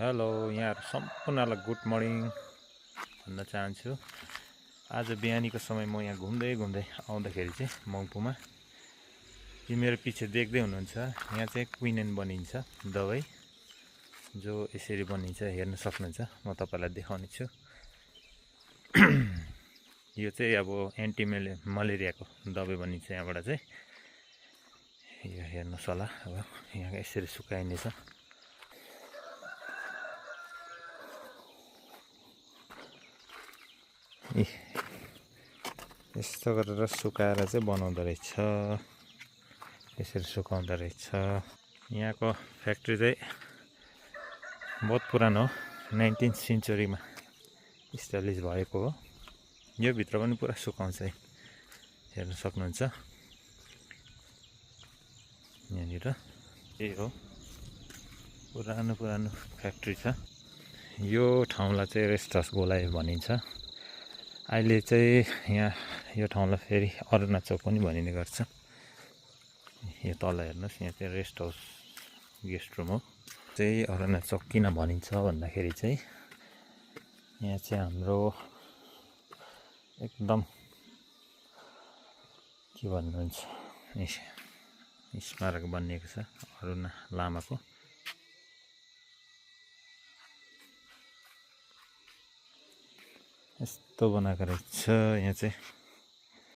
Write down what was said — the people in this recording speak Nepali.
हेलो यहाँहरू सम्पूर्णलाई गुड मर्निङ भन्न चाहन्छु। आज बिहानीको समय म यहाँ घुम्दै आउँदाखेरि चाहिँ मङ्पुमा यो मेरो पछि देख्दै हुनुहुन्छ, यहाँ चाहिँ क्विनेन बनिन्छ दबाई, जो यसरी बनिन्छ हेर्न सक्नुहुन्छ। म तपाईँलाई देखाउने छु। यो चाहिँ अब एन्टी मलेरियाको दबाई बनिन्छ यहाँबाट चाहिँ। यो हेर्नुहोस् होला, अब यहाँ यसरी सुकाइनेछ। यस्तो गरेर सुकाएर चाहिँ बनाउँदो रहेछ, यसरी सुकाउँदो रहेछ। यहाँको फ्याक्ट्री चाहिँ बहुत पुरानो हो, 19th सेन्चुरीमा इस्टाब्लिस भएको हो। यो भित्र पनि पुरा सुकाउँछ, हेर्न सक्नुहुन्छ। यहाँनिर यही हो, पुरानो फ्याक्ट्री छ। यो ठाउँलाई चाहिँ रेस्ट हाउस गोलाइ भनिन्छ। अहिले चाहिँ यहाँ यो ठाउँलाई फेरि अरुणा चौक पनि भनिने गर्छ। यो तल हेर्नुहोस्, यहाँ चाहिँ रेस्ट हाउस गेस्ट रुम हो। चाहिँ अरुणा चौक किन भनिन्छ भन्दाखेरि चाहिँ यहाँ चाहिँ हाम्रो एकदम के भन्नुहुन्छ, स्मारक बनिएको छ अरुणा लामाको। यस्तो बनाएको रहेछ यहाँ चाहिँ।